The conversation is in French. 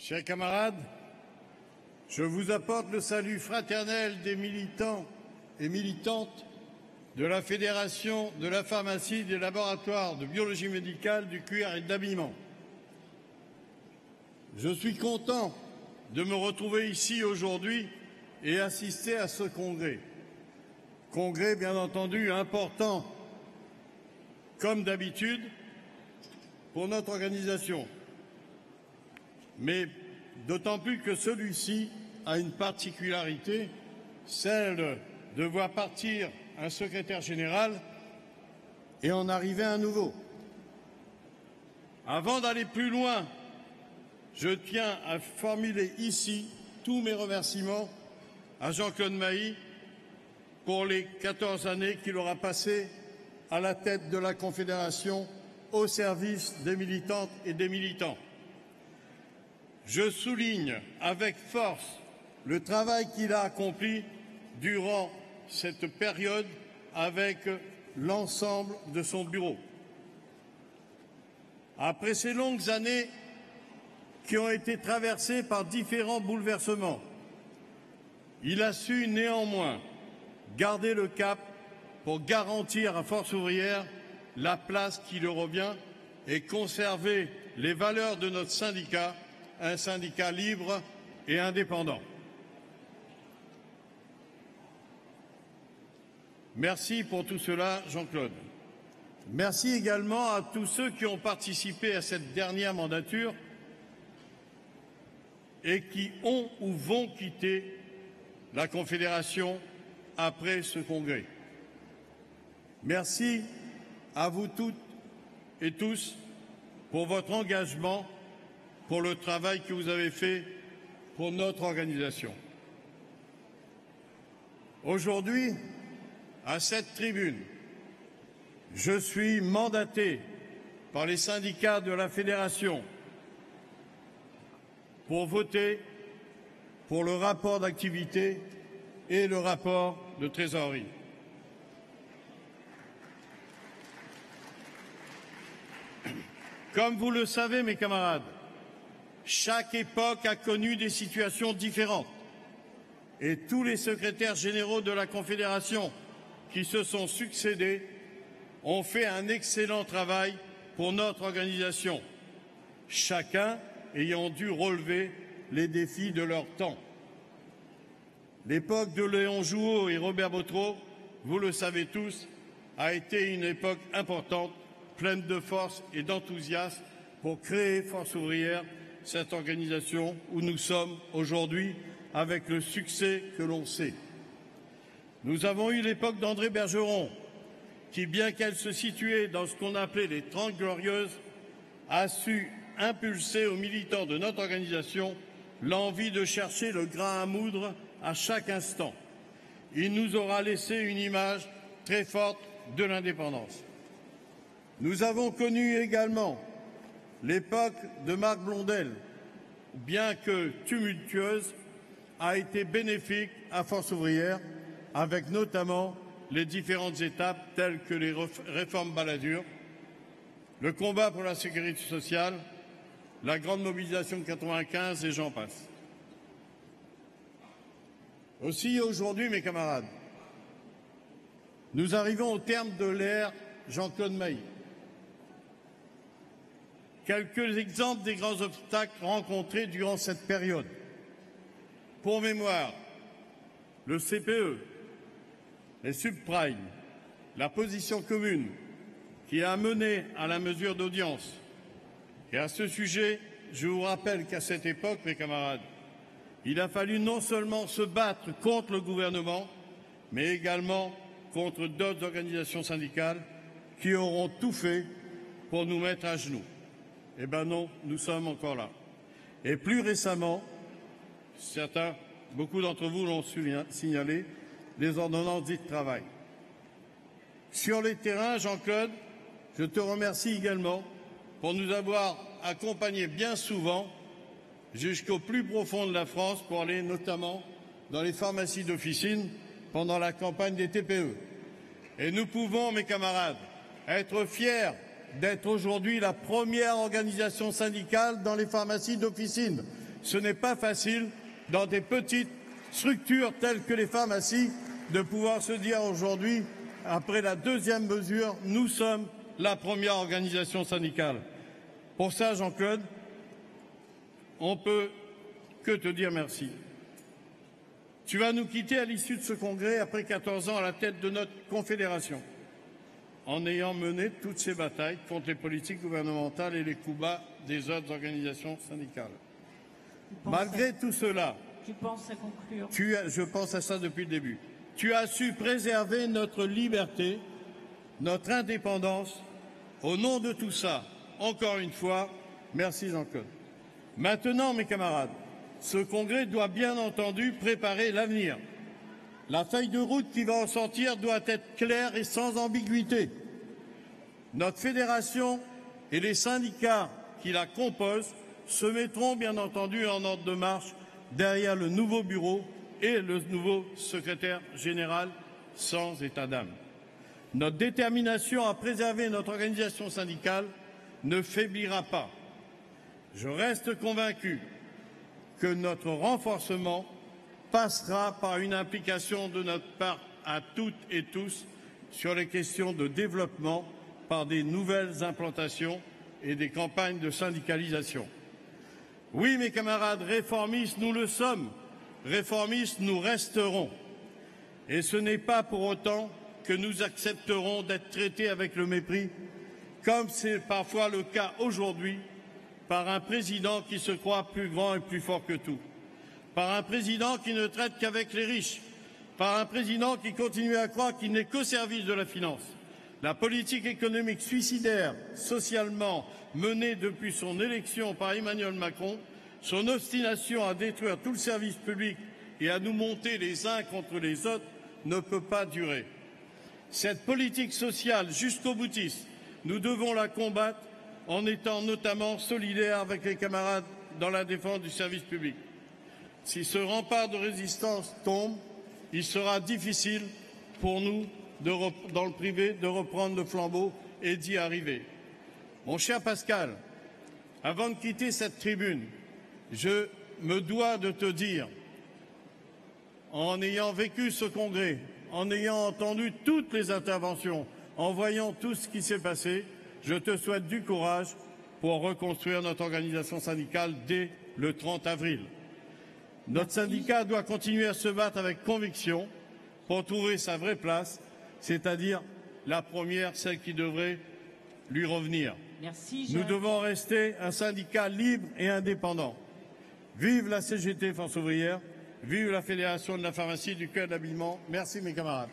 Chers camarades, je vous apporte le salut fraternel des militants et militantes de la Fédération de la pharmacie, des laboratoires de biologie médicale, du cuir et de l'habillement. Je suis content de me retrouver ici aujourd'hui et assister à ce congrès. Congrès, bien entendu, important, comme d'habitude, pour notre organisation. Mais d'autant plus que celui-ci a une particularité, celle de voir partir un secrétaire général et en arriver un nouveau. Avant d'aller plus loin, je tiens à formuler ici tous mes remerciements à Jean-Claude Mailly pour les 14 années qu'il aura passées à la tête de la Confédération au service des militantes et des militants. Je souligne avec force le travail qu'il a accompli durant cette période avec l'ensemble de son bureau. Après ces longues années qui ont été traversées par différents bouleversements, il a su néanmoins garder le cap pour garantir à Force ouvrière la place qui lui revient et conserver les valeurs de notre syndicat, un syndicat libre et indépendant. Merci pour tout cela, Jean-Claude. Merci également à tous ceux qui ont participé à cette dernière mandature et qui ont ou vont quitter la Confédération après ce congrès. Merci à vous toutes et tous pour votre engagement, pour le travail que vous avez fait pour notre organisation. Aujourd'hui, à cette tribune, je suis mandaté par les syndicats de la Fédération pour voter pour le rapport d'activité et le rapport de trésorerie. Comme vous le savez, mes camarades, chaque époque a connu des situations différentes et tous les secrétaires généraux de la Confédération qui se sont succédés ont fait un excellent travail pour notre organisation, chacun ayant dû relever les défis de leur temps. L'époque de Léon Jouot et Robert Bottreau, vous le savez tous, a été une époque importante, pleine de force et d'enthousiasme pour créer Force ouvrière, cette organisation où nous sommes aujourd'hui avec le succès que l'on sait. Nous avons eu l'époque d'André Bergeron, qui, bien qu'elle se situait dans ce qu'on appelait les 30 Glorieuses, a su impulser aux militants de notre organisation l'envie de chercher le grain à moudre à chaque instant. Il nous aura laissé une image très forte de l'indépendance. Nous avons connu également l'époque de Marc Blondel, bien que tumultueuse, a été bénéfique à Force ouvrière, avec notamment les différentes étapes telles que les réformes Balladur, le combat pour la sécurité sociale, la grande mobilisation de 95 et j'en passe. Aussi aujourd'hui, mes camarades, nous arrivons au terme de l'ère Jean-Claude Mailly. Quelques exemples des grands obstacles rencontrés durant cette période. Pour mémoire, le CPE, les subprimes, la position commune qui a mené à la mesure d'audience. Et à ce sujet, je vous rappelle qu'à cette époque, mes camarades, il a fallu non seulement se battre contre le gouvernement, mais également contre d'autres organisations syndicales qui auront tout fait pour nous mettre à genoux. Eh bien non, nous sommes encore là. Et plus récemment, beaucoup d'entre vous l'ont signalé, les ordonnances dites travail. Sur les terrains, Jean-Claude, je te remercie également pour nous avoir accompagnés bien souvent jusqu'au plus profond de la France pour aller notamment dans les pharmacies d'officine pendant la campagne des TPE. Et nous pouvons, mes camarades, être fiers d'être aujourd'hui la première organisation syndicale dans les pharmacies d'officine. Ce n'est pas facile, dans des petites structures telles que les pharmacies, de pouvoir se dire aujourd'hui, après la deuxième mesure, nous sommes la première organisation syndicale. Pour ça, Jean-Claude, on peut que te dire merci. Tu vas nous quitter à l'issue de ce congrès après 14 ans à la tête de notre confédération, en ayant mené toutes ces batailles contre les politiques gouvernementales et les coups bas des autres organisations syndicales. Malgré tout cela, tu penses à conclure. Je pense à ça depuis le début. Tu as su préserver notre liberté, notre indépendance. Au nom de tout ça, encore une fois, merci Jean-Claude. Maintenant, mes camarades, ce congrès doit bien entendu préparer l'avenir. La feuille de route qui va en sortir doit être claire et sans ambiguïté. Notre fédération et les syndicats qui la composent se mettront bien entendu en ordre de marche derrière le nouveau bureau et le nouveau secrétaire général sans état d'âme. Notre détermination à préserver notre organisation syndicale ne faiblira pas. Je reste convaincu que notre renforcement passera par une implication de notre part à toutes et tous sur les questions de développement par des nouvelles implantations et des campagnes de syndicalisation. Oui, mes camarades, réformistes, nous le sommes. Réformistes, nous resterons. Et ce n'est pas pour autant que nous accepterons d'être traités avec le mépris, comme c'est parfois le cas aujourd'hui, par un président qui se croit plus grand et plus fort que tout, par un président qui ne traite qu'avec les riches, par un président qui continue à croire qu'il n'est qu'au service de la finance. La politique économique suicidaire, socialement menée depuis son élection par Emmanuel Macron, son obstination à détruire tout le service public et à nous monter les uns contre les autres ne peut pas durer. Cette politique sociale jusqu'au boutiste, nous devons la combattre en étant notamment solidaires avec les camarades dans la défense du service public. Si ce rempart de résistance tombe, il sera difficile pour nous, dans le privé, de reprendre le flambeau et d'y arriver. Mon cher Pascal, avant de quitter cette tribune, je me dois de te dire, en ayant vécu ce congrès, en ayant entendu toutes les interventions, en voyant tout ce qui s'est passé, je te souhaite du courage pour reconstruire notre organisation syndicale dès le 30 avril. Notre syndicat doit continuer à se battre avec conviction pour trouver sa vraie place, c'est-à-dire la première, celle qui devrait lui revenir. Merci, Nous devons rester un syndicat libre et indépendant. Vive la CGT Force ouvrière, vive la Fédération de la pharmacie du cœur d'habillement. Merci mes camarades.